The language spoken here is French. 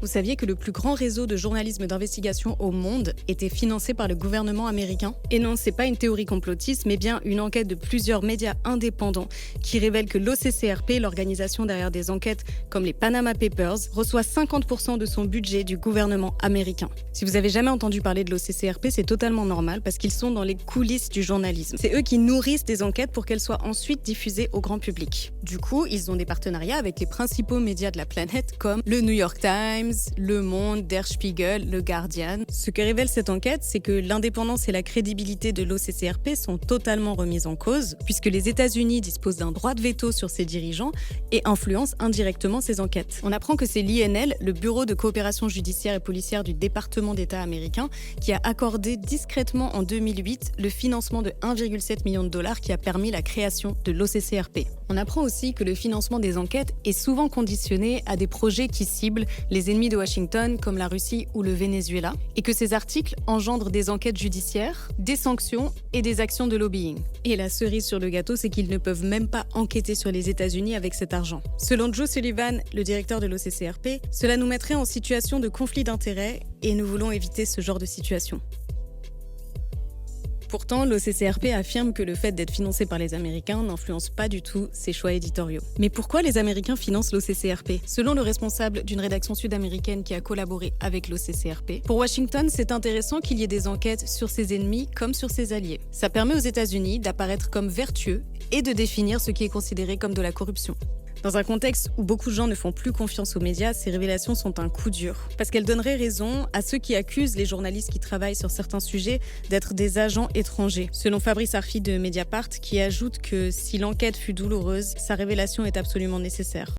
Vous saviez que le plus grand réseau de journalisme d'investigation au monde était financé par le gouvernement américain? Et non, c'est pas une théorie complotiste, mais bien une enquête de plusieurs médias indépendants qui révèle que l'OCCRP, l'organisation derrière des enquêtes comme les Panama Papers, reçoit 50% de son budget du gouvernement américain. Si vous avez jamais entendu parler de l'OCCRP, c'est totalement normal parce qu'ils sont dans les coulisses du journalisme. C'est eux qui nourrissent des enquêtes pour qu'elles soient ensuite diffusées au grand public. Du coup, ils ont des partenariats avec les principaux médias de la planète comme le New York Times, Le Monde, Der Spiegel, Le Guardian. Ce que révèle cette enquête, c'est que l'indépendance et la crédibilité de l'OCCRP sont totalement remises en cause, puisque les États-Unis disposent d'un droit de veto sur ses dirigeants et influencent indirectement ces enquêtes. On apprend que c'est l'INL, le Bureau de coopération judiciaire et policière du département d'État américain, qui a accordé discrètement en 2008 le financement de 1,7 million de dollars qui a permis la création de l'OCCRP. On apprend aussi que le financement des enquêtes est souvent conditionné à des projets qui ciblent les ennemis de Washington comme la Russie ou le Venezuela, et que ces articles engendrent des enquêtes judiciaires, des sanctions et des actions de lobbying. Et la cerise sur le gâteau, c'est qu'ils ne peuvent même pas enquêter sur les États-Unis avec cet argent. Selon Joe Sullivan, le directeur de l'OCCRP, cela nous mettrait en situation de conflit d'intérêts et nous voulons éviter ce genre de situation. Pourtant, l'OCCRP affirme que le fait d'être financé par les Américains n'influence pas du tout ses choix éditoriaux. Mais pourquoi les Américains financent l'OCCRP? Selon le responsable d'une rédaction sud-américaine qui a collaboré avec l'OCCRP, pour Washington, c'est intéressant qu'il y ait des enquêtes sur ses ennemis comme sur ses alliés. Ça permet aux États-Unis d'apparaître comme vertueux et de définir ce qui est considéré comme de la corruption. Dans un contexte où beaucoup de gens ne font plus confiance aux médias, ces révélations sont un coup dur. Parce qu'elles donneraient raison à ceux qui accusent les journalistes qui travaillent sur certains sujets d'être des agents étrangers. Selon Fabrice Arfi de Mediapart, qui ajoute que si l'enquête fut douloureuse, sa révélation est absolument nécessaire.